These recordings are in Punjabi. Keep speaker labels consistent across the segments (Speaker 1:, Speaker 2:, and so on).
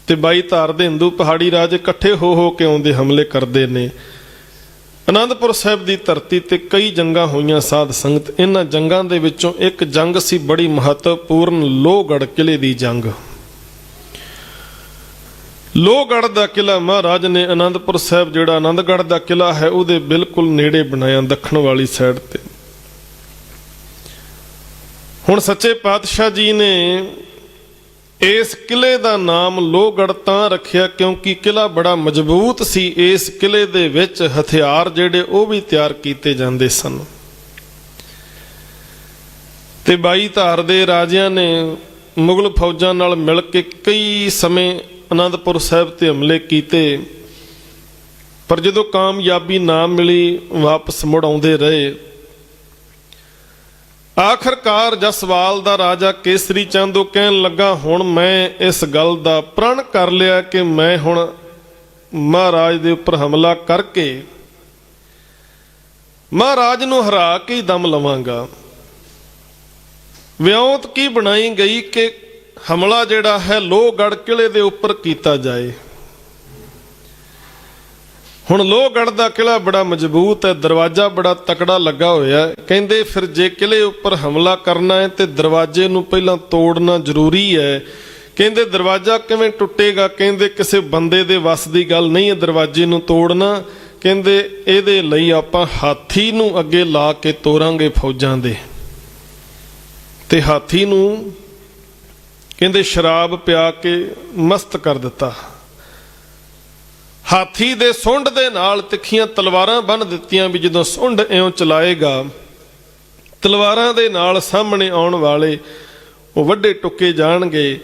Speaker 1: ਤੇ 22 ਧਾਰ ਦੇ ਹਿੰਦੂ ਪਹਾੜੀ ਰਾਜ ਇਕੱਠੇ ਹੋ ਕੇ ਆਉਂਦੇ ਹਮਲੇ ਕਰਦੇ ਨੇ। ਅਨੰਦਪੁਰ ਸਾਹਿਬ ਦੀ ਧਰਤੀ ਤੇ ਕਈ ਜੰਗਾਂ ਹੋਈਆਂ ਸਾਧ ਸੰਗਤ। ਇਹਨਾਂ ਜੰਗਾਂ ਦੇ ਵਿੱਚੋਂ ਇੱਕ ਜੰਗ ਸੀ ਬੜੀ ਮਹੱਤਵਪੂਰਨ, ਲੋਹਗੜ੍ਹ ਕਿਲੇ ਦੀ ਜੰਗ। ਲੋਹਗੜ੍ਹ ਦਾ ਕਿਲਾ ਮਹਾਰਾਜ ਨੇ ਅਨੰਦਪੁਰ ਸਾਹਿਬ ਜਿਹੜਾ ਆਨੰਦਗੜ੍ਹ ਦਾ ਕਿਲਾ ਹੈ ਉਹਦੇ ਬਿਲਕੁਲ ਨੇੜੇ ਬਣਾਇਆ, ਦੱਖਣ ਵਾਲੀ ਸਾਈਡ ਤੇ। ਹੁਣ ਸੱਚੇ ਪਾਤਸ਼ਾਹ ਜੀ ਨੇ ਇਸ ਕਿਲੇ ਦਾ ਨਾਮ ਲੋਹਗੜ੍ਹ ਤਾਂ ਰੱਖਿਆ ਕਿਉਂਕਿ ਕਿਲਾ ਬੜਾ ਮਜ਼ਬੂਤ ਸੀ। ਇਸ ਕਿਲੇ ਦੇ ਵਿੱਚ ਹਥਿਆਰ ਜਿਹੜੇ ਉਹ ਵੀ ਤਿਆਰ ਕੀਤੇ ਜਾਂਦੇ ਸਨ। ਤੇ 22 ਧਾਰ ਦੇ ਰਾਜਿਆਂ ਨੇ ਮੁਗਲ ਫੌਜਾਂ ਨਾਲ ਮਿਲ ਕੇ ਕਈ ਸਮੇਂ ਅਨੰਦਪੁਰ ਸਾਹਿਬ ਤੇ ਹਮਲੇ ਕੀਤੇ, ਪਰ ਜਦੋਂ ਕਾਮਯਾਬੀ ਨਾ ਮਿਲੀ ਵਾਪਸ ਮੁੜ ਆਉਂਦੇ ਰਹੇ। ਆਖਰਕਾਰ ਜਸਵਾਲ ਦਾ ਰਾਜਾ ਕੇਸਰੀ ਚੰਦ ਉਹ ਕਹਿਣ ਲੱਗਾ, ਹੁਣ ਮੈਂ ਇਸ ਗੱਲ ਦਾ ਪ੍ਰਣ ਕਰ ਲਿਆ ਕਿ ਮੈਂ ਹੁਣ ਮਹਾਰਾਜ ਦੇ ਉੱਪਰ ਹਮਲਾ ਕਰਕੇ ਮਹਾਰਾਜ ਨੂੰ ਹਰਾ ਕੇ ਹੀ ਦਮ ਲਵਾਂਗਾ। ਵਿਉਂਤ ਕੀ ਬਣਾਈ ਗਈ ਕਿ ਹਮਲਾ ਜਿਹੜਾ ਹੈ ਲੋਹਗੜ੍ਹ ਕਿਲੇ ਦੇ ਉੱਪਰ ਕੀਤਾ ਜਾਏ। ਹੁਣ ਲੋਹਗੜ੍ਹ ਦਾ ਕਿਲਾ ਬੜਾ ਮਜ਼ਬੂਤ ਹੈ, ਦਰਵਾਜ਼ਾ ਬੜਾ ਤਕੜਾ ਲੱਗਾ ਹੋਇਆ। ਕਹਿੰਦੇ ਫਿਰ ਜੇ ਕਿਲੇ ਉੱਪਰ ਹਮਲਾ ਕਰਨਾ ਹੈ ਤੇ ਦਰਵਾਜ਼ੇ ਨੂੰ ਪਹਿਲਾਂ ਤੋੜਨਾ ਜ਼ਰੂਰੀ ਹੈ। ਕਹਿੰਦੇ ਦਰਵਾਜ਼ਾ ਕਿਵੇਂ ਟੁੱਟੇਗਾ? ਕਹਿੰਦੇ ਕਿਸੇ ਬੰਦੇ ਦੇ ਵੱਸ ਦੀ ਗੱਲ ਨਹੀਂ ਹੈ ਦਰਵਾਜ਼ੇ ਨੂੰ ਤੋੜਨਾ। ਕਹਿੰਦੇ ਇਹਦੇ ਲਈ ਆਪਾਂ ਹਾਥੀ ਨੂੰ ਅੱਗੇ ਲਾ ਕੇ ਤੋਰਾਂਗੇ ਫੌਜਾਂ ਦੇ। ਤੇ ਹਾਥੀ ਨੂੰ ਕਹਿੰਦੇ ਸ਼ਰਾਬ ਪਿਆ ਕੇ ਮਸਤ ਕਰ ਦਿੱਤਾ। ਹਾਥੀ ਦੇ ਸੁੰਡ ਦੇ ਨਾਲ ਤਿੱਖੀਆਂ ਤਲਵਾਰਾਂ ਬੰਨ੍ਹ ਦਿੱਤੀਆਂ ਵੀ ਜਦੋਂ ਸੁੰਡ ਇਉਂ ਚਲਾਏਗਾ ਤਲਵਾਰਾਂ ਦੇ ਨਾਲ ਸਾਹਮਣੇ ਆਉਣ ਵਾਲੇ ਉਹ ਵੱਡੇ ਟੁੱਕੇ ਜਾਣਗੇ।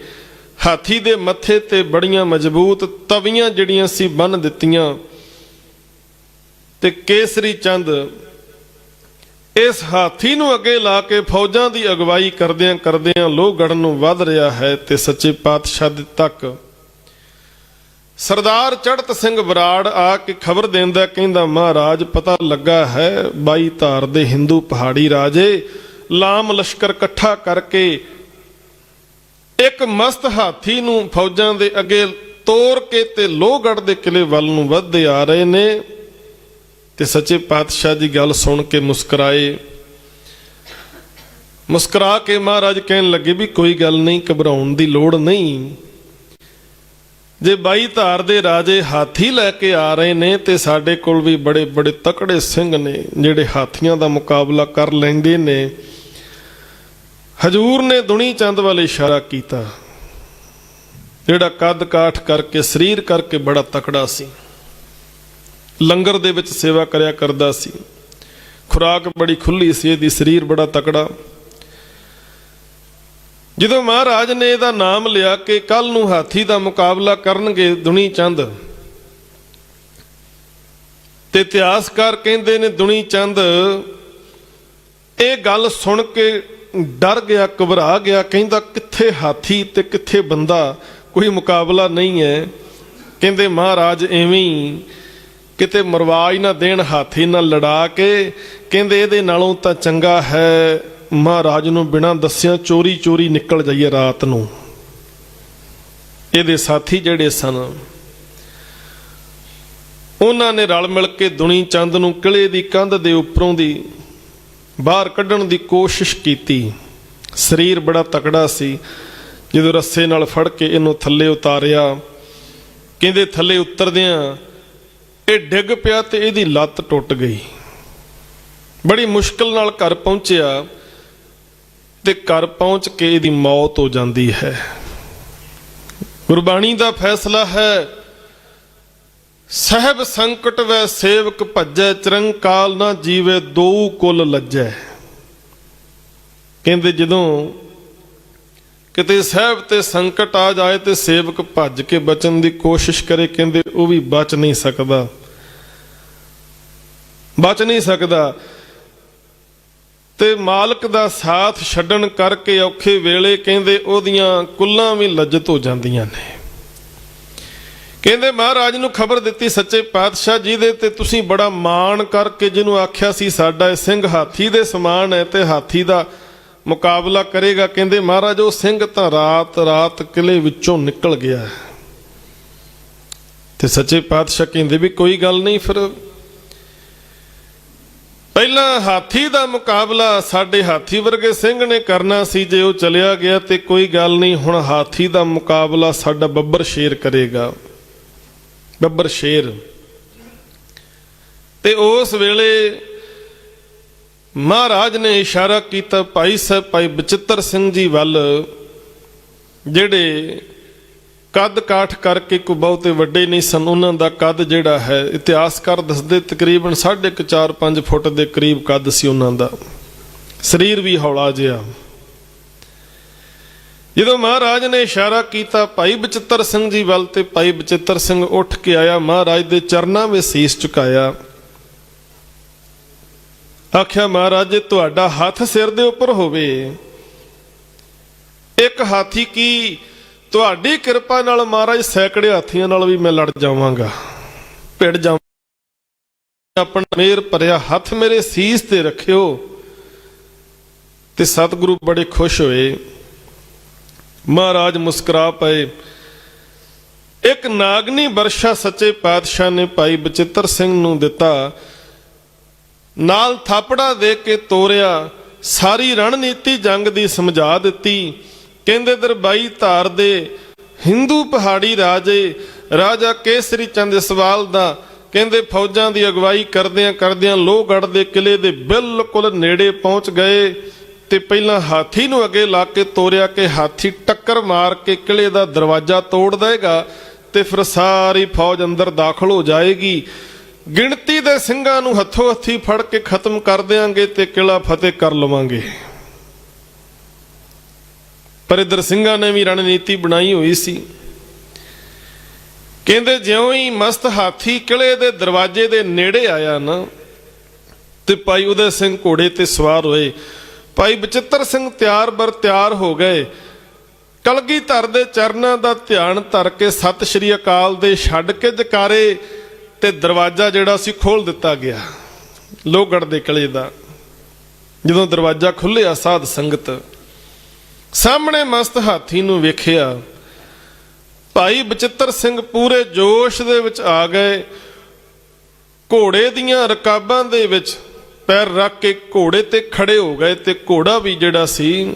Speaker 1: ਹਾਥੀ ਦੇ ਮੱਥੇ ਤੇ ਬੜੀਆਂ ਮਜ਼ਬੂਤ ਤਵੀਆਂ ਜਿਹੜੀਆਂ ਸੀ ਬੰਨ੍ਹ ਦਿੱਤੀਆਂ। ਤੇ ਕੇਸਰੀ ਚੰਦ ਇਸ ਹਾਥੀ ਨੂੰ ਅੱਗੇ ਲਾ ਕੇ ਫੌਜਾਂ ਦੀ ਅਗਵਾਈ ਕਰਦਿਆਂ ਕਰਦਿਆਂ ਲੋਹਗੜ੍ਹ ਨੂੰ ਵੱਧ ਰਿਹਾ ਹੈ। ਤੇ ਸੱਚੇ ਪਾਤਸ਼ਾਹ ਦੇ ਤੱਕ ਸਰਦਾਰ ਚੜ੍ਹਤ ਸਿੰਘ ਬਰਾੜ ਆ ਕੇ ਖਬਰ ਦਿੰਦਾ, ਕਹਿੰਦਾ ਮਹਾਰਾਜ ਪਤਾ ਲੱਗਾ ਹੈ 22 ਧਾਰ ਦੇ ਹਿੰਦੂ ਪਹਾੜੀ ਰਾਜੇ ਲਾਮ ਲਸ਼ਕਰ ਇਕੱਠਾ ਕਰਕੇ ਇੱਕ ਮਸਤ ਹਾਥੀ ਨੂੰ ਫੌਜਾਂ ਦੇ ਅੱਗੇ ਤੋਰ ਕੇ ਤੇ ਲੋਹਗੜ੍ਹ ਦੇ ਕਿਲੇ ਵੱਲ ਨੂੰ ਵੱਧਦੇ ਆ ਰਹੇ ਨੇ। ਤੇ ਸੱਚੇ ਪਾਤਸ਼ਾਹ ਦੀ ਗੱਲ ਸੁਣ ਕੇ ਮੁਸਕਰਾਏ। ਮੁਸਕਰਾ ਕੇ ਮਹਾਰਾਜ ਕਹਿਣ ਲੱਗੇ ਵੀ ਕੋਈ ਗੱਲ ਨਹੀਂ, ਘਬਰਾਉਣ ਦੀ ਲੋੜ ਨਹੀਂ। ਜੇ 22 ਧਾਰ ਦੇ ਰਾਜੇ ਹਾਥੀ ਲੈ ਕੇ ਆ ਰਹੇ ਨੇ ਤੇ ਸਾਡੇ ਕੋਲ ਵੀ ਬੜੇ ਬੜੇ ਤਕੜੇ ਸਿੰਘ ਨੇ ਜਿਹੜੇ ਹਾਥੀਆਂ ਦਾ ਮੁਕਾਬਲਾ ਕਰ ਲੈਂਦੇ ਨੇ। ਹਜੂਰ ਨੇ ਦੁਨੀ ਚੰਦ ਵੱਲ ਇਸ਼ਾਰਾ ਕੀਤਾ, ਜਿਹੜਾ ਕੱਦ ਕਾਠ ਕਰਕੇ ਸਰੀਰ ਕਰਕੇ ਬੜਾ ਤਕੜਾ ਸੀ, ਲੰਗਰ ਦੇ ਵਿੱਚ ਸੇਵਾ ਕਰਿਆ ਕਰਦਾ ਸੀ, ਖੁਰਾਕ ਬੜੀ ਖੁੱਲੀ ਸੀ ਇਹਦੀ, ਸਰੀਰ ਬੜਾ ਤਕੜਾ। ਜਦੋਂ ਮਹਾਰਾਜ ਨੇ ਇਹਦਾ ਨਾਮ ਲਿਆ ਕਿ ਕੱਲ ਨੂੰ ਹਾਥੀ ਦਾ ਮੁਕਾਬਲਾ ਕਰਨਗੇ ਦੁਨੀ ਚੰਦ, ਤੇ ਇਤਿਹਾਸਕਾਰ ਕਹਿੰਦੇ ਨੇ ਦੁਨੀ ਚੰਦ ਇਹ ਗੱਲ ਸੁਣ ਕੇ ਡਰ ਗਿਆ, ਘਬਰਾ ਗਿਆ। ਕਹਿੰਦਾ ਕਿੱਥੇ ਹਾਥੀ ਤੇ ਕਿੱਥੇ ਬੰਦਾ, ਕੋਈ ਮੁਕਾਬਲਾ ਨਹੀਂ ਹੈ। ਕਹਿੰਦੇ ਮਹਾਰਾਜ ਐਵੇਂ ਹੀ ਕਿਤੇ ਮਰਵਾ ਹੀ ਨਾ ਦੇਣ ਹਾਥੀ ਨਾਲ ਲੜਾ ਕੇ। ਕਹਿੰਦੇ ਇਹਦੇ ਨਾਲੋਂ ਤਾਂ ਚੰਗਾ ਹੈ ਮਹਾਰਾਜ ਨੂੰ ਬਿਨਾਂ ਦੱਸਿਆਂ ਚੋਰੀ ਚੋਰੀ ਨਿਕਲ ਜਾਈਏ ਰਾਤ ਨੂੰ। ਇਹਦੇ ਸਾਥੀ ਜਿਹੜੇ ਸਨ ਉਹਨਾਂ ਨੇ ਰਲ ਮਿਲ ਕੇ ਦੁਨੀ ਚੰਦ ਨੂੰ ਕਿਲੇ ਦੀ ਕੰਧ ਦੇ ਉੱਪਰੋਂ ਦੀ ਬਾਹਰ ਕੱਢਣ ਦੀ ਕੋਸ਼ਿਸ਼ ਕੀਤੀ। ਸਰੀਰ ਬੜਾ ਤਕੜਾ ਸੀ। ਜਦੋਂ ਰੱਸੇ ਨਾਲ ਫੜ ਕੇ ਇਹਨੂੰ ਥੱਲੇ ਉਤਾਰਿਆ, ਕਹਿੰਦੇ ਥੱਲੇ ਉਤਰਦਿਆਂ ਇਹ ਡਿੱਗ ਪਿਆ ਤੇ ਇਹਦੀ ਲੱਤ ਟੁੱਟ ਗਈ। ਬੜੀ ਮੁਸ਼ਕਿਲ ਨਾਲ ਘਰ ਪਹੁੰਚਿਆ ਤੇ ਘਰ ਪਹੁੰਚ ਕੇ ਇਹਦੀ ਮੌਤ ਹੋ ਜਾਂਦੀ ਹੈ। ਗੁਰਬਾਣੀ ਦਾ ਫੈਸਲਾ ਹੈ, ਸਹਿਬ ਸੰਕਟ ਵੈ ਸੇਵਕ ਭੱਜੈ, ਚਿਰੰਕਾਲ ਨਾ ਜੀਵੇ ਦੋ ਕੁਲ ਲੱਜੈ। ਕਹਿੰਦੇ ਜਦੋਂ ਕਿਤੇ ਸਾਹਿਬ ਤੇ ਸੰਕਟ ਆ ਜਾਏ ਤੇ ਸੇਵਕ ਭੱਜ ਕੇ ਬਚਣ ਦੀ ਕੋਸ਼ਿਸ਼ ਕਰੇ, ਕਹਿੰਦੇ ਉਹ ਵੀ ਬਚ ਨਹੀਂ ਸਕਦਾ, ਬਚ ਨਹੀਂ ਸਕਦਾ। ਤੇ ਮਾਲਕ ਦਾ ਸਾਥ ਛੱਡਣ ਕਰਕੇ ਔਖੇ ਵੇਲੇ ਕਹਿੰਦੇ ਉਹਦੀਆਂ ਕੁੱਲਾਂ ਵੀ ਲੱਜਤ ਹੋ ਜਾਂਦੀਆਂ ਨੇ। ਕਹਿੰਦੇ ਮਹਾਰਾਜ ਨੂੰ ਖਬਰ ਦਿੱਤੀ ਸੱਚੇ ਪਾਤਸ਼ਾਹ ਜੀ ਦੇ ਤੇ ਤੁਸੀਂ ਬੜਾ ਮਾਣ ਕਰਕੇ ਜਿਹਨੂੰ ਆਖਿਆ ਸੀ ਸਾਡਾ ਇਹ ਸਿੰਘ ਹਾਥੀ ਦੇ ਸਮਾਨ ਹੈ ਤੇ ਹਾਥੀ ਦਾ ਮੁਕਾਬਲਾ ਕਰੇਗਾ, ਕਹਿੰਦੇ ਮਹਾਰਾਜ ਉਹ ਸਿੰਘ ਤਾਂ ਰਾਤ ਰਾਤ ਕਿਲੇ ਵਿੱਚੋਂ ਨਿਕਲ ਗਿਆ। ਤੇ ਸੱਚੇ ਪਾਤਸ਼ਾਹ ਕਹਿੰਦੇ ਵੀ ਕੋਈ ਗੱਲ ਨਹੀਂ, ਫਿਰ ਪਹਿਲਾਂ ਹਾਥੀ ਦਾ ਮੁਕਾਬਲਾ ਸਾਡੇ ਹਾਥੀ ਵਰਗੇ ਸਿੰਘ ਨੇ ਕਰਨਾ ਸੀ, ਜੇ ਉਹ ਚਲਿਆ ਗਿਆ ਤੇ ਕੋਈ ਗੱਲ ਨਹੀਂ, ਹੁਣ ਹਾਥੀ ਦਾ ਮੁਕਾਬਲਾ ਸਾਡਾ ਬੱਬਰ ਸ਼ੇਰ ਕਰੇਗਾ। ਬੱਬਰ ਸ਼ੇਰ। ਤੇ ਉਸ ਵੇਲੇ ਮਹਾਰਾਜ ਨੇ ਇਸ਼ਾਰਾ ਕੀਤਾ ਭਾਈ ਸਾਹਿਬ ਭਾਈ ਬਚਿੱਤਰ ਸਿੰਘ ਜੀ ਵੱਲ, ਜਿਹੜੇ ਕੱਦ ਕਾਠ ਕਰਕੇ ਕੋਈ ਬਹੁਤੇ ਵੱਡੇ ਨਹੀਂ ਸਨ। ਉਹਨਾਂ ਦਾ ਕੱਦ ਜਿਹੜਾ ਹੈ ਇਤਿਹਾਸਕਾਰ ਦੱਸਦੇ ਤਕਰੀਬਨ 4.5 ਫੁੱਟ ਦੇ ਕਰੀਬ ਕੱਦ ਸੀ ਉਹਨਾਂ ਦਾ, ਸਰੀਰ ਵੀ ਹੌਲਾ ਜਿਹਾ। ਜਦੋਂ ਮਹਾਰਾਜ ਨੇ ਇਸ਼ਾਰਾ ਕੀਤਾ ਭਾਈ ਬਚਿੱਤਰ ਸਿੰਘ ਜੀ ਵੱਲ, ਤੇ ਭਾਈ ਬਚਿੱਤਰ ਸਿੰਘ ਉੱਠ ਕੇ ਆਇਆ, ਮਹਾਰਾਜ ਦੇ ਚਰਨਾਂ ਵਿੱਚ ਸੀਸ ਝੁਕਾਇਆ, ਆਖਿਆ ਮਹਾਰਾਜ ਜੇ ਤੁਹਾਡਾ ਹੱਥ ਸਿਰ ਦੇ ਉੱਪਰ ਹੋਵੇ, ਇੱਕ ਹਾਥੀ ਕੀ ਤੁਹਾਡੀ ਕਿਰਪਾ ਨਾਲ ਮਹਾਰਾਜ ਸੈਂਕੜੇ ਹਾਥੀਆਂ ਨਾਲ ਵੀ ਮੈਂ ਲੜ ਜਾਵਾਂਗਾ, ਭਿੜ ਜਾਵਾਂ। ਆਪਣਾ ਮੇਰ ਭਰਿਆ ਹੱਥ ਮੇਰੇ ਸੀਸ ਤੇ ਰੱਖਿਓ। ਤੇ ਸਤਿਗੁਰੂ ਬੜੇ ਖੁਸ਼ ਹੋਏ, ਮਹਾਰਾਜ ਮੁਸਕਰਾ ਪਏ। ਇੱਕ ਨਾਗਨੀ ਵਰਸ਼ਾ ਸੱਚੇ ਪਾਤਸ਼ਾਹ ਨੇ ਭਾਈ ਬਚਿੱਤਰ ਸਿੰਘ ਨੂੰ ਦਿੱਤਾ, ਨਾਲ ਥਾਪੜਾ ਦੇ ਕੇ ਤੋਰਿਆ, ਸਾਰੀ ਰਣਨੀਤੀ ਜੰਗ ਦੀ ਸਮਝਾ ਦਿੱਤੀ। ਕਹਿੰਦੇ ਦਰਬਾਈ ਧਾਰ ਦੇ ਹਿੰਦੂ ਪਹਾੜੀ ਰਾਜੇ ਰਾਜਾ ਕੇਸਰੀ ਚੰਦ ਇਸਵਾਲ ਦਾ ਕਹਿੰਦੇ ਫੌਜਾਂ ਦੀ ਅਗਵਾਈ ਕਰਦਿਆਂ ਕਰਦਿਆਂ ਲੋਹਗੜ੍ਹ ਦੇ ਕਿਲੇ ਦੇ ਬਿਲਕੁਲ ਨੇੜੇ ਪਹੁੰਚ ਗਏ। ਤੇ ਪਹਿਲਾਂ ਹਾਥੀ ਨੂੰ ਅੱਗੇ ਲਾ ਕੇ ਤੋਰਿਆ ਕਿ ਹਾਥੀ ਟੱਕਰ ਮਾਰ ਕੇ ਕਿਲੇ ਦਾ ਦਰਵਾਜ਼ਾ ਤੋੜ ਦੇਗਾ ਤੇ ਫਿਰ ਸਾਰੀ ਫੌਜ ਅੰਦਰ ਦਾਖਲ ਹੋ ਜਾਏਗੀ। ਗਿਣਤੀ ਦੇ ਸਿੰਘਾਂ ਨੂੰ ਹੱਥੋਂ ਹੱਥੀ ਫੜ ਕੇ ਖਤਮ ਕਰ ਦਿਆਂਗੇ ਤੇ ਕਿਲਾ ਫਤਿਹ ਕਰ ਲਵਾਂਗੇ। ਪਰ ਇਧਰ ਸਿੰਘਾਂ ਨੇ ਵੀ ਰਣਨੀਤੀ ਬਣਾਈ ਹੋਈ ਸੀ। ਕਹਿੰਦੇ ਜਿਉਂ ਹੀ ਮਸਤ ਹਾਥੀ ਕਿਲੇ ਦੇ ਦਰਵਾਜ਼ੇ ਦੇ ਨੇੜੇ ਆਇਆ ਨਾ, ਤੇ ਭਾਈ ਉਦੈ ਸਿੰਘ ਘੋੜੇ ਤੇ ਸਵਾਰ ਹੋਏ, ਭਾਈ ਬਚਿੱਤਰ ਸਿੰਘ ਤਿਆਰ ਬਰ ਤਿਆਰ ਹੋ ਗਏ। ਕਲਗੀਧਰ ਦੇ ਚਰਨਾਂ ਦਾ ਧਿਆਨ ਧਰ ਕੇ ਸਤਿ ਸ਼੍ਰੀ ਅਕਾਲ ਦੇ ਛੱਡ ਕੇ ਜਕਾਰੇ, ਤੇ ਦਰਵਾਜ਼ਾ ਜਿਹੜਾ ਸੀ ਖੋਲ ਦਿੱਤਾ ਗਿਆ ਲੋਹਗੜ੍ਹ ਦੇ ਕਿਲੇ ਦਾ। ਜਦੋਂ ਦਰਵਾਜ਼ਾ ਖੁੱਲਿਆ, ਸਾਧ ਸੰਗਤ ਸਾਹਮਣੇ ਮਸਤ ਹਾਥੀ ਨੂੰ ਵੇਖਿਆ। ਭਾਈ ਬਚਿੱਤਰ ਸਿੰਘ ਪੂਰੇ ਜੋਸ਼ ਦੇ ਵਿੱਚ ਆ ਗਏ, ਘੋੜੇ ਦੀਆਂ ਰਕਾਬਾਂ ਦੇ ਵਿੱਚ ਪੈਰ ਰੱਖ ਕੇ ਘੋੜੇ ਤੇ ਖੜੇ ਹੋ ਗਏ। ਤੇ ਘੋੜਾ ਵੀ ਜਿਹੜਾ ਸੀ,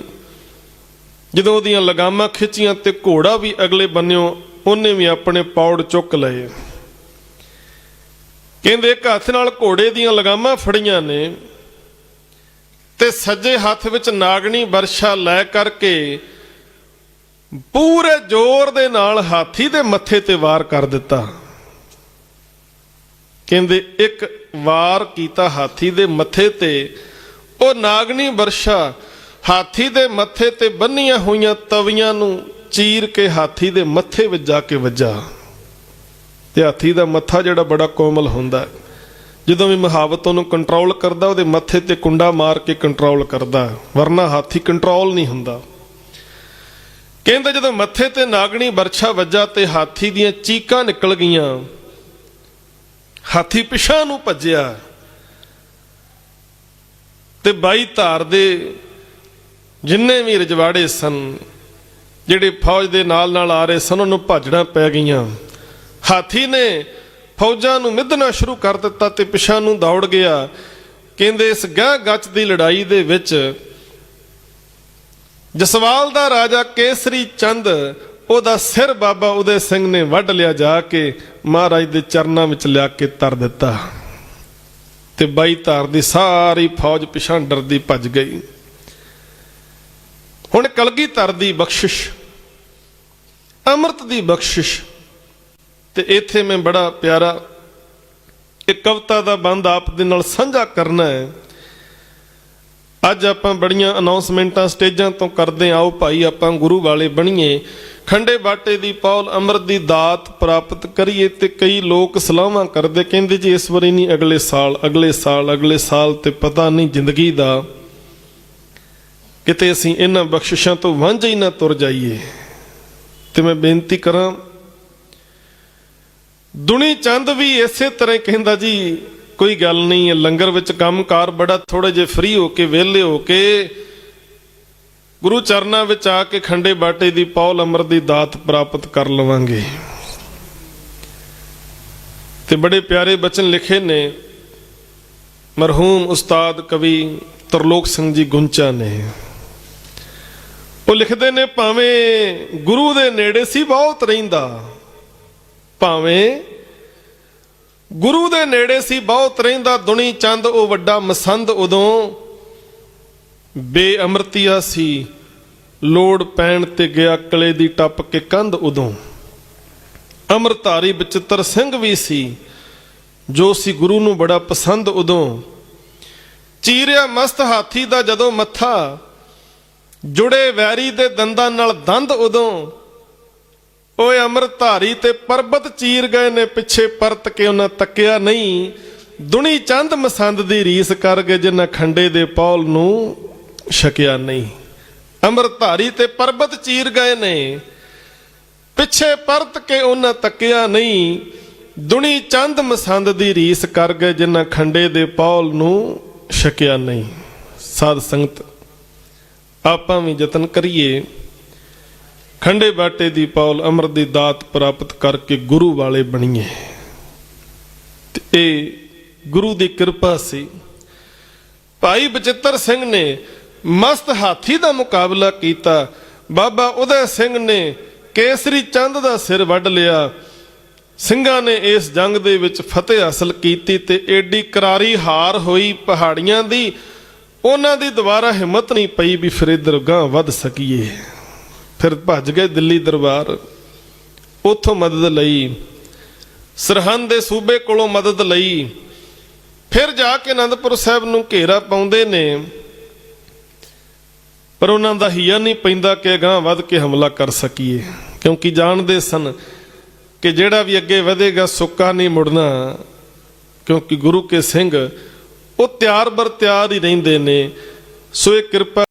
Speaker 1: ਜਦੋਂ ਉਹਦੀਆਂ ਲਗਾਮਾਂ ਖਿੱਚੀਆਂ ਤੇ ਘੋੜਾ ਵੀ ਅਗਲੇ ਬੰਨਿਓ ਉਹਨੇ ਵੀ ਆਪਣੇ ਪੌੜ ਚੁੱਕ ਲਏ। ਕਹਿੰਦੇ ਇੱਕ ਹੱਥ ਨਾਲ ਘੋੜੇ ਦੀਆਂ ਲਗਾਮਾਂ ਫੜੀਆਂ ਨੇ ਤੇ ਸੱਜੇ ਹੱਥ ਵਿੱਚ ਨਾਗਣੀ ਵਰਸ਼ਾ ਲੈ ਕਰਕੇ ਪੂਰੇ ਜ਼ੋਰ ਦੇ ਨਾਲ ਹਾਥੀ ਦੇ ਮੱਥੇ ਤੇ ਵਾਰ ਕਰ ਦਿੱਤਾ। ਕਹਿੰਦੇ ਇੱਕ ਵਾਰ ਕੀਤਾ ਹਾਥੀ ਦੇ ਮੱਥੇ ਤੇ, ਉਹ ਨਾਗਣੀ ਵਰਸ਼ਾ ਹਾਥੀ ਦੇ ਮੱਥੇ ਤੇ ਬੰਨੀਆਂ ਹੋਈਆਂ ਤਵੀਆਂ ਨੂੰ ਚੀਰ ਕੇ ਹਾਥੀ ਦੇ ਮੱਥੇ ਵਿੱਚ ਜਾ ਕੇ ਵੱਜਾ। ਤੇ ਹਾਥੀ ਦਾ ਮੱਥਾ ਜਿਹੜਾ ਬੜਾ ਕੋਮਲ ਹੁੰਦਾ, ਜਦੋਂ ਵੀ ਮੁਹਾਵਤ ਉਹਨੂੰ ਕੰਟਰੋਲ ਕਰਦਾ, ਉਹਦੇ ਮੱਥੇ ਤੇ ਕੁੰਡਾ ਮਾਰ ਕੇ ਕੰਟਰੋਲ ਕਰਦਾ, ਵਰਨਾ ਹਾਥੀ ਕੰਟਰੋਲ ਨਹੀਂ ਹੁੰਦਾ। ਕਹਿੰਦੇ ਜਦੋਂ ਮੱਥੇ ਤੇ ਨਾਗਣੀ ਵਰਸ਼ਾ ਵੱਜਾ ਤੇ ਹਾਥੀ ਦੀਆਂ ਚੀਕਾਂ ਨਿਕਲ ਗਈਆਂ, ਹਾਥੀ ਪਿਛਾਂ ਨੂੰ ਭੱਜਿਆ। ਤੇ ਬਾਈ ਧਾਰ ਦੇ ਜਿੰਨੇ ਵੀ ਰਜਵਾੜੇ ਸਨ, ਜਿਹੜੇ ਫੌਜ ਦੇ ਨਾਲ ਨਾਲ ਆ ਰਹੇ ਸਨ, ਉਹਨੂੰ ਭੱਜਣਾ ਪੈ ਗਈਆਂ। ਹਾਥੀ ਨੇ ਫੌਜਾਂ ਨੂੰ ਮਿੱਧਣਾ ਸ਼ੁਰੂ ਕਰ ਦਿੱਤਾ ਤੇ ਪਿਛਾਂ ਨੂੰ ਦੌੜ ਗਿਆ। ਕਹਿੰਦੇ ਇਸ ਗਹਿ ਗੱਚ ਦੀ ਲੜਾਈ ਦੇ ਵਿੱਚ ਜਸਵਾਲ ਦਾ ਰਾਜਾ ਕੇਸਰੀ ਚੰਦ, ਉਹਦਾ ਸਿਰ ਬਾਬਾ ਉਦੈ ਸਿੰਘ ਨੇ ਵੱਢ ਲਿਆ, ਜਾ ਕੇ ਮਹਾਰਾਜ ਦੇ ਚਰਨਾਂ ਵਿੱਚ ਲਿਆ ਕੇ ਧਰ ਦਿੱਤਾ। ਤੇ ਬਾਈ ਧਾਰ ਦੀ ਸਾਰੀ ਫੌਜ ਪਿਛਾਂ ਡਰਦੀ ਭੱਜ ਗਈ। ਹੁਣ ਕਲਗੀਧਰ ਦੀ ਬਖਸ਼ਿਸ਼, ਅੰਮ੍ਰਿਤ ਦੀ ਬਖਸ਼ਿਸ਼। ਤੇ ਇੱਥੇ ਮੈਂ ਬੜਾ ਪਿਆਰਾ ਇੱਕ ਕਵਿਤਾ ਦਾ ਬੰਦ ਆਪ ਦੇ ਨਾਲ ਸਾਂਝਾ ਕਰਨਾ ਹੈ। ਅੱਜ ਆਪਾਂ ਬੜੀਆਂ ਅਨਾਉਂਸਮੈਂਟਾਂ ਸਟੇਜਾਂ ਤੋਂ ਕਰਦੇ, ਆਓ ਭਾਈ ਆਪਾਂ ਗੁਰੂ ਵਾਲੇ ਬਣੀਏ, ਖੰਡੇ ਬਾਟੇ ਦੀ ਪੌਲ ਅੰਮ੍ਰਿਤ ਦੀ ਦਾਤ ਪ੍ਰਾਪਤ ਕਰੀਏ। ਤੇ ਕਈ ਲੋਕ ਸਲਾਹਾਂ ਕਰਦੇ, ਕਹਿੰਦੇ ਜੀ ਇਸ ਵਾਰੀ ਨਹੀਂ, ਅਗਲੇ ਸਾਲ, ਅਗਲੇ ਸਾਲ, ਅਗਲੇ ਸਾਲ। ਤੇ ਪਤਾ ਨਹੀਂ ਜ਼ਿੰਦਗੀ ਦਾ ਕਿਤੇ ਅਸੀਂ ਇਹਨਾਂ ਬਖਸ਼ਿਸ਼ਾਂ ਤੋਂ ਵਾਂਝੇ ਹੀ ਨਾ ਤੁਰ ਜਾਈਏ। ਤੇ ਮੈਂ ਬੇਨਤੀ ਕਰਾਂ, ਦੁਨੀ ਚੰਦ ਵੀ ਇਸੇ ਤਰ੍ਹਾਂ ਕਹਿੰਦਾ ਜੀ ਕੋਈ ਗੱਲ ਨਹੀਂ, ਲੰਗਰ ਵਿੱਚ ਕੰਮਕਾਰ ਬੜਾ, ਥੋੜੇ ਜਿਹੇ ਫ੍ਰੀ ਹੋ ਕੇ ਵਿਹਲੇ ਹੋ ਕੇ ਗੁਰੂ ਚਰਨਾਂ ਵਿੱਚ ਆ ਕੇ ਖੰਡੇ ਬਾਟੇ ਦੀ ਪੌਲ ਅੰਮ੍ਰਿਤ ਦੀ ਦਾਤ ਪ੍ਰਾਪਤ ਕਰ ਲਵਾਂਗੇ। ਤੇ ਬੜੇ ਪਿਆਰੇ ਬਚਨ ਲਿਖੇ ਨੇ ਮਰਹੂਮ ਉਸਤਾਦ ਕਵੀ ਤਰਲੋਕ ਸਿੰਘ ਜੀ ਗੁੰਚਾ ਨੇ। ਉਹ ਲਿਖਦੇ ਨੇ, ਭਾਵੇਂ ਗੁਰੂ ਦੇ ਨੇੜੇ ਸੀ ਬਹੁਤ ਰਹਿੰਦਾ, ਭਾਵੇਂ ਗੁਰੂ ਦੇ ਨੇੜੇ ਸੀ ਬਹੁਤ ਰਹਿੰਦਾ, ਦੁਨੀ ਚੰਦ ਉਹ ਵੱਡਾ ਮਸੰਦ ਉਦੋਂ, ਬੇਅਮਰਤੀਆ ਸੀ ਲੋੜ ਪੈਣ ਤੇ ਗਿਆ ਕਲੇ ਦੀ ਟੱਪ ਕੇ ਕੰਧ ਉਦੋਂ। ਅੰਮ੍ਰਿਤਧਾਰੀ ਬਚਿੱਤਰ ਸਿੰਘ ਵੀ ਸੀ ਜੋ ਸੀ ਗੁਰੂ ਨੂੰ ਬੜਾ ਪਸੰਦ ਉਦੋਂ। ਚੀਰਿਆ ਮਸਤ ਹਾਥੀ ਦਾ ਜਦੋਂ ਮੱਥਾ, ਜੁੜੇ ਵੈਰੀ ਦੇ ਦੰਦਾਂ ਨਾਲ ਦੰਦ ਉਦੋਂ। ਓਏ ਅੰਮ੍ਰਿਤਧਾਰੀ ਤੇ ਪਰਬਤ ਚੀਰ ਗਏ ਨੇ ਪਿੱਛੇ ਪਰਤ ਕੇ ਉਹਨਾਂ ਤੱਕਿਆ ਨਹੀਂ। ਦੁਨੀ ਚੰਦ ਮਸੰਦ ਦੀ ਰੀਸ ਕਰ ਗਏ ਜਿਨ੍ਹਾਂ ਖੰਡੇ ਦੇ ਪੌਲ ਨੂੰ ਛਕਿਆ ਨਹੀਂ। ਅੰਮ੍ਰਿਤਧਾਰੀ ਤੇ ਪਰਬਤ ਚੀਰ ਗਏ ਨੇ ਪਿੱਛੇ ਪਰਤ ਕੇ ਉਹਨਾਂ ਤੱਕਿਆ ਨਹੀਂ। ਦੁਨੀ ਚੰਦ ਮਸੰਦ ਦੀ ਰੀਸ ਕਰ ਗਏ ਜਿਨ੍ਹਾਂ ਖੰਡੇ ਦੇ ਪੌਲ ਨੂੰ ਛਕਿਆ ਨਹੀਂ। ਸਾਧ ਸੰਗਤ, ਆਪਾਂ ਵੀ ਯਤਨ ਕਰੀਏ ਖੰਡੇ ਬਾਟੇ ਦੀ ਪੌਲ ਅੰਮ੍ਰਿਤ ਦੀ ਦਾਤ ਪ੍ਰਾਪਤ ਕਰਕੇ ਗੁਰੂ ਵਾਲੇ ਬਣੀਏ। ਤੇ ਇਹ ਗੁਰੂ ਦੀ ਕਿਰਪਾ ਸੀ। ਭਾਈ ਬਚਿੱਤਰ ਸਿੰਘ ਨੇ ਮਸਤ ਹਾਥੀ ਦਾ ਮੁਕਾਬਲਾ ਕੀਤਾ। ਬਾਬਾ ਉਦੈ ਸਿੰਘ ਨੇ ਕੇਸਰੀ ਚੰਦ ਦਾ ਸਿਰ ਵੱਢ ਲਿਆ। ਸਿੰਘਾਂ ਨੇ ਇਸ ਜੰਗ ਦੇ ਵਿੱਚ ਫਤਿਹ ਹਾਸਲ ਕੀਤੀ ਤੇ ਏਡੀ ਕਰਾਰੀ ਹਾਰ ਹੋਈ ਪਹਾੜੀਆਂ ਦੀ, ਉਹਨਾਂ ਦੀ ਦੁਬਾਰਾ ਹਿੰਮਤ ਨਹੀਂ ਪਈ ਵੀ ਫਿਰ ਇੱਧਰ ਗਾਂਹ ਵੱਧ ਸਕੀਏ। ਫਿਰ ਭੱਜ ਗਏ ਦਿੱਲੀ ਦਰਬਾਰ, ਉੱਥੋਂ ਮਦਦ ਲਈ, ਸਰਹੰਦ ਦੇ ਸੂਬੇ ਕੋਲੋਂ ਮਦਦ ਲਈ। ਫਿਰ ਜਾ ਕੇ ਅਨੰਦਪੁਰ ਸਾਹਿਬ ਨੂੰ ਘੇਰਾ ਪਾਉਂਦੇ ਨੇ, ਪਰ ਉਹਨਾਂ ਦਾ ਹੀਆ ਨਹੀਂ ਪੈਂਦਾ ਕਿ ਅਗਾਂਹ ਵੱਧ ਕੇ ਹਮਲਾ ਕਰ ਸਕੀਏ, ਕਿਉਂਕਿ ਜਾਣਦੇ ਸਨ ਕਿ ਜਿਹੜਾ ਵੀ ਅੱਗੇ ਵਧੇਗਾ ਸੁੱਕਾ ਨਹੀਂ ਮੁੜਨਾ। ਕਿਉਂਕਿ ਗੁਰੂ ਕੇ ਸਿੰਘ ਉਹ ਤਿਆਰ ਬਰ ਤਿਆਰ ਹੀ ਰਹਿੰਦੇ ਨੇ। ਸੋ ਇਹ ਕਿਰਪਾ